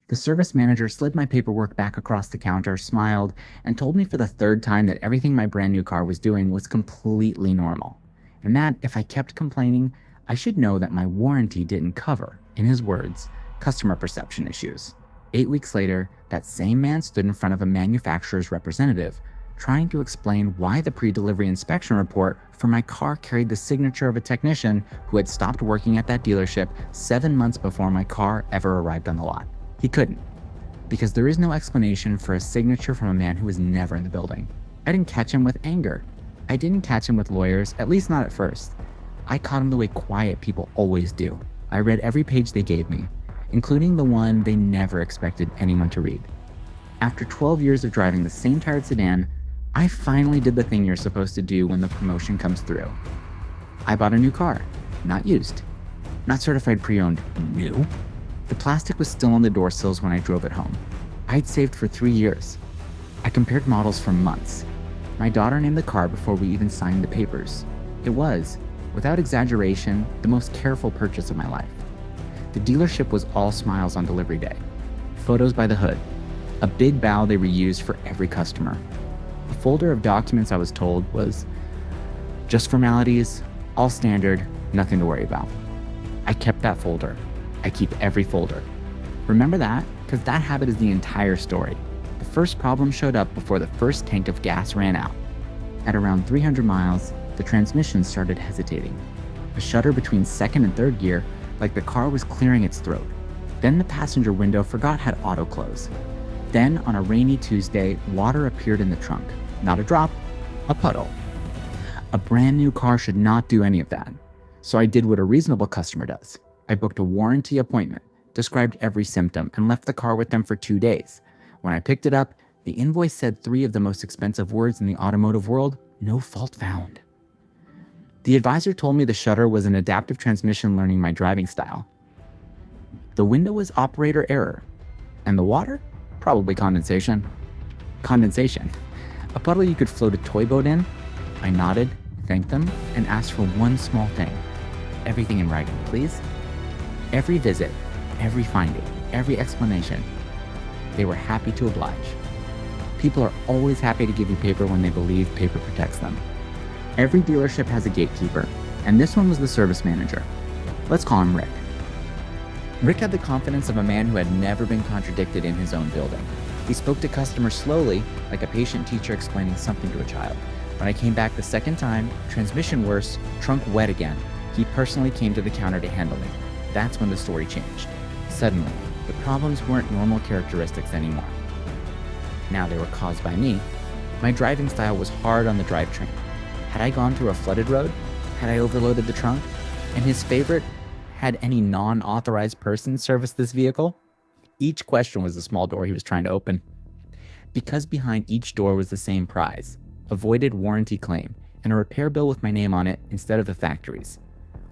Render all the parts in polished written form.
The service manager slid my paperwork back across the counter, smiled, and told me for the third time that everything my brand new car was doing was completely normal. And that if I kept complaining, I should know that my warranty didn't cover, in his words, customer perception issues. 8 weeks later, that same man stood in front of a manufacturer's representative, trying to explain why the pre-delivery inspection report for my car carried the signature of a technician who had stopped working at that dealership 7 months before my car ever arrived on the lot. He couldn't, because there is no explanation for a signature from a man who was never in the building. I didn't catch him with anger. I didn't catch him with lawyers, at least not at first. I caught him the way quiet people always do. I read every page they gave me, including the one they never expected anyone to read. After 12 years of driving the same tired sedan, I finally did the thing you're supposed to do when the promotion comes through. I bought a new car, not used, not certified pre-owned, new. The plastic was still on the door sills when I drove it home. I'd saved for 3 years. I compared models for months. My daughter named the car before we even signed the papers. It was, without exaggeration, the most careful purchase of my life. The dealership was all smiles on delivery day. Photos by the hood. A big bow they reused for every customer. A folder of documents I was told was just formalities, all standard, nothing to worry about. I kept that folder. I keep every folder. Remember that, because that habit is the entire story. The first problem showed up before the first tank of gas ran out. At around 300 miles, the transmission started hesitating. A shudder between second and third gear, like the car was clearing its throat. Then the passenger window forgot how to auto close. Then, on a rainy Tuesday, water appeared in the trunk. Not a drop, a puddle. A brand new car should not do any of that. So I did what a reasonable customer does. I booked a warranty appointment, described every symptom, and left the car with them for 2 days. When I picked it up, the invoice said 3 of the most expensive words in the automotive world: no fault found. The advisor told me the shudder was an adaptive transmission learning my driving style. The window was operator error. And the water? Probably condensation. Condensation. A puddle you could float a toy boat in? I nodded, thanked them, and asked for one small thing. Everything in writing, please. Every visit, every finding, every explanation. They were happy to oblige. People are always happy to give you paper when they believe paper protects them. Every dealership has a gatekeeper, and this one was the service manager. Let's call him Rick. Rick had the confidence of a man who had never been contradicted in his own building. He spoke to customers slowly, like a patient teacher explaining something to a child. When I came back the second time, transmission worse, trunk wet again, he personally came to the counter to handle me. That's when the story changed. Suddenly, the problems weren't normal characteristics anymore. Now they were caused by me. My driving style was hard on the drivetrain. Had I gone through a flooded road? Had I overloaded the trunk? And his favorite, had any non-authorized person serviced this vehicle? Each question was a small door he was trying to open. Because behind each door was the same prize, a voided warranty claim, and a repair bill with my name on it instead of the factory's.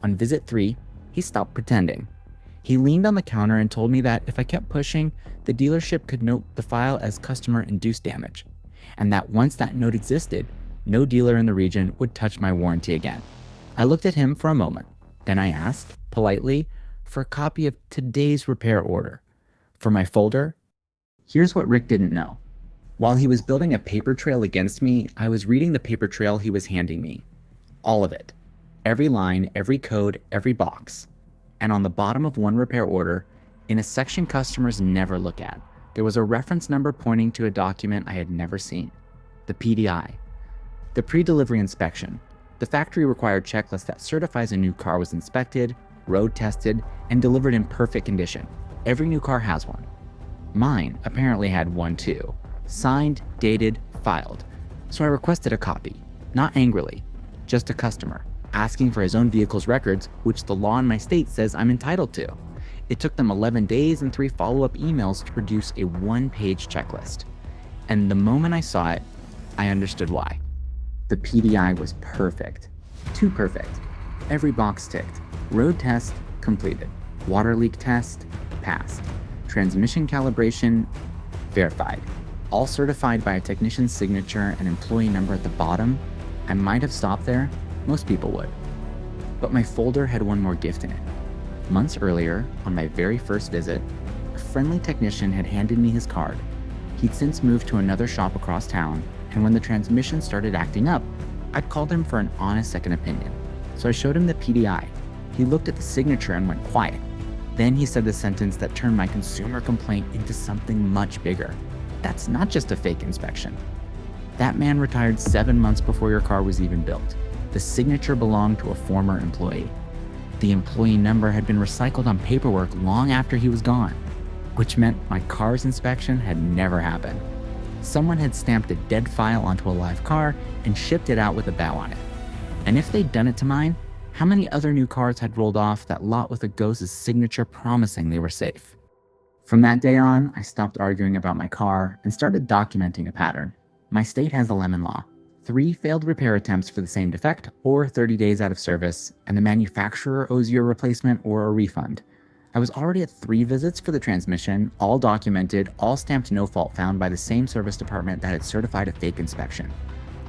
On visit 3, he stopped pretending. He leaned on the counter and told me that if I kept pushing, the dealership could note the file as customer-induced damage, and that once that note existed, no dealer in the region would touch my warranty again. I looked at him for a moment. Then I asked, politely, for a copy of today's repair order. For my folder, here's what Rick didn't know. While he was building a paper trail against me, I was reading the paper trail he was handing me. All of it. Every line, every code, every box. And on the bottom of one repair order, in a section customers never look at, there was a reference number pointing to a document I had never seen. The PDI. The pre-delivery inspection. The factory-required checklist that certifies a new car was inspected, road tested, and delivered in perfect condition. Every new car has one. Mine apparently had one too. Signed, dated, filed. So I requested a copy. Not angrily, just a customer, asking for his own vehicle's records, which the law in my state says I'm entitled to. It took them 11 days and 3 follow-up emails to produce a 1-page checklist. And the moment I saw it, I understood why. The PDI was perfect. Too perfect. Every box ticked. Road test, completed. Water leak test, passed. Transmission calibration, verified. All certified by a technician's signature and employee number at the bottom. I might have stopped there. Most people would. But my folder had one more gift in it. Months earlier, on my very first visit, a friendly technician had handed me his card. He'd since moved to another shop across town, and when the transmission started acting up, I'd called him for an honest second opinion. So I showed him the PDI. He looked at the signature and went quiet. Then he said the sentence that turned my consumer complaint into something much bigger. That's not just a fake inspection. That man retired 7 months before your car was even built. The signature belonged to a former employee. The employee number had been recycled on paperwork long after he was gone, which meant my car's inspection had never happened. Someone had stamped a dead file onto a live car and shipped it out with a bow on it. And if they'd done it to mine, how many other new cars had rolled off that lot with a ghost's signature promising they were safe? From that day on, I stopped arguing about my car and started documenting a pattern. My state has a lemon law. 3 failed repair attempts for the same defect, or 30 days out of service, and the manufacturer owes you a replacement or a refund. I was already at 3 visits for the transmission, all documented, all stamped no fault found by the same service department that had certified a fake inspection.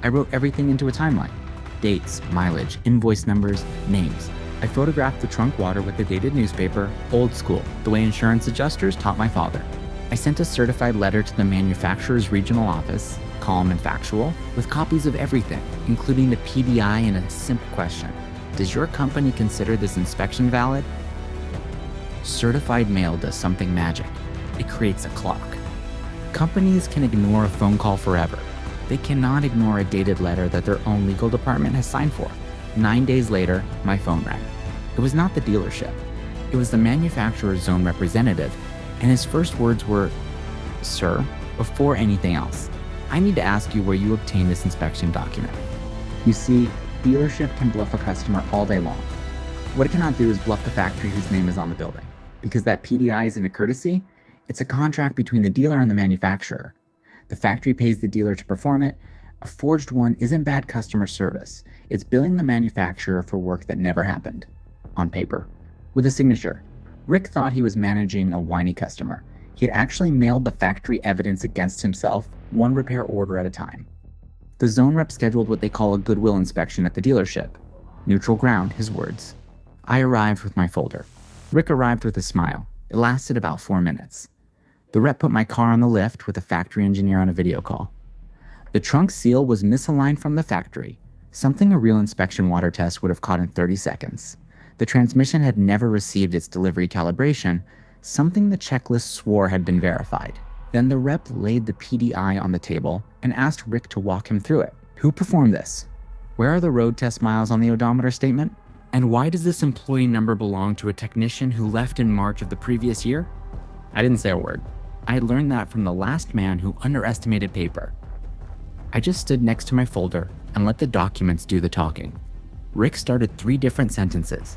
I wrote everything into a timeline. Dates, mileage, invoice numbers, names. I photographed the trunk water with the dated newspaper, old school, the way insurance adjusters taught my father. I sent a certified letter to the manufacturer's regional office, calm and factual, with copies of everything, including the PDI and a simple question. Does your company consider this inspection valid? Certified mail does something magic. It creates a clock. Companies can ignore a phone call forever. They cannot ignore a dated letter that their own legal department has signed for. 9 days later, my phone rang. It was not the dealership. It was the manufacturer's zone representative, and his first words were, "Sir, before anything else, I need to ask you where you obtained this inspection document." You see, dealership can bluff a customer all day long. What it cannot do is bluff the factory whose name is on the building. Because that PDI isn't a courtesy, it's a contract between the dealer and the manufacturer. The factory pays the dealer to perform it. A forged one isn't bad customer service. It's billing the manufacturer for work that never happened. On paper. With a signature. Rick thought he was managing a whiny customer. He had actually mailed the factory evidence against himself, 1 repair order at a time. The zone rep scheduled what they call a goodwill inspection at the dealership. Neutral ground, his words. I arrived with my folder. Rick arrived with a smile. It lasted about 4 minutes. The rep put my car on the lift with a factory engineer on a video call. The trunk seal was misaligned from the factory, something a real inspection water test would have caught in 30 seconds. The transmission had never received its delivery calibration, something the checklist swore had been verified. Then the rep laid the PDI on the table and asked Rick to walk him through it. Who performed this? Where are the road test miles on the odometer statement? And why does this employee number belong to a technician who left in March of the previous year? I didn't say a word. I had learned that from the last man who underestimated paper. I just stood next to my folder and let the documents do the talking. Rick started 3 different sentences.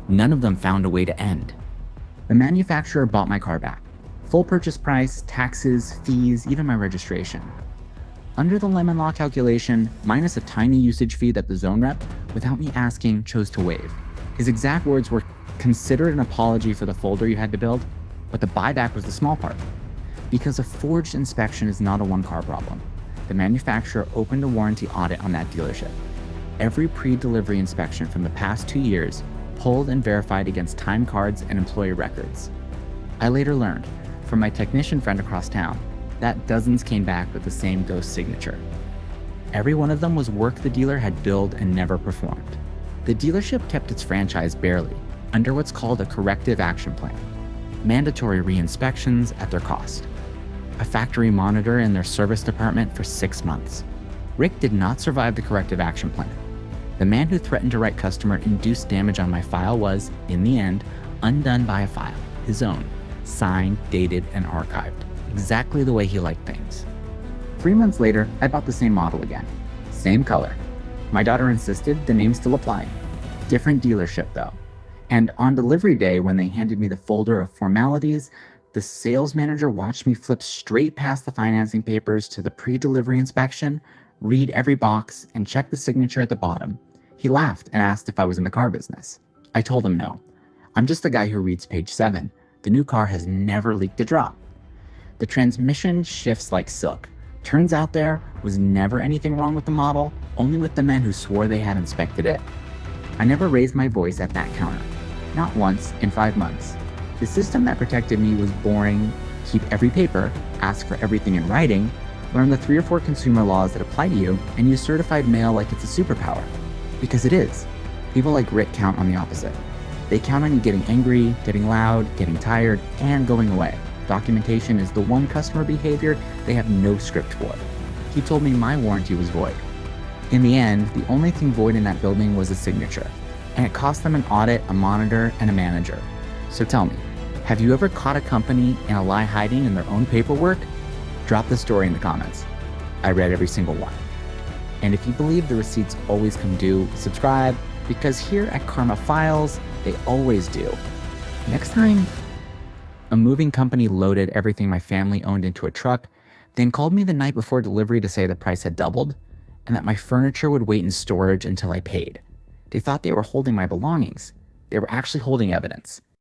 None of them found a way to end. The manufacturer bought my car back. Full purchase price, taxes, fees, even my registration. Under the lemon law calculation, minus a tiny usage fee that the zone rep, without me asking, chose to waive. His exact words were, "Consider it an apology for the folder you had to build, but the buyback was the small part." Because a forged inspection is not a one-car problem. The manufacturer opened a warranty audit on that dealership. Every pre-delivery inspection from the past 2 years pulled and verified against time cards and employee records. I later learned, from my technician friend across town, that dozens came back with the same ghost signature. Every one of them was work the dealer had billed and never performed. The dealership kept its franchise barely, under what's called a corrective action plan. Mandatory re-inspections at their cost. A factory monitor in their service department for 6 months. Rick did not survive the corrective action plan. The man who threatened to write customer-induced damage on my file was, in the end, undone by a file, his own, signed, dated, and archived, exactly the way he liked things. 3 months later, I bought the same model again. Same color. My daughter insisted the name still applied. Different dealership though. And on delivery day, when they handed me the folder of formalities, the sales manager watched me flip straight past the financing papers to the pre-delivery inspection, read every box, and check the signature at the bottom. He laughed and asked if I was in the car business. I told him no. I'm just the guy who reads page 7. The new car has never leaked a drop. The transmission shifts like silk. Turns out there was never anything wrong with the model, only with the men who swore they had inspected it. I never raised my voice at that counter. Not once in 5 months. The system that protected me was boring: keep every paper, ask for everything in writing, learn the 3 or 4 consumer laws that apply to you, and use certified mail like it's a superpower. Because it is. People like Rick count on the opposite. They count on you getting angry, getting loud, getting tired, and going away. Documentation is the one customer behavior they have no script for. He told me my warranty was void. In the end, the only thing void in that building was a signature, and it cost them an audit, a monitor, and a manager. So tell me, have you ever caught a company in a lie hiding in their own paperwork? Drop the story in the comments. I read every single one. And if you believe the receipts always come due, subscribe, because here at Karma Files, they always do. Next time, a moving company loaded everything my family owned into a truck, then called me the night before delivery to say the price had doubled, and that my furniture would wait in storage until I paid. They thought they were holding my belongings. They were actually holding evidence.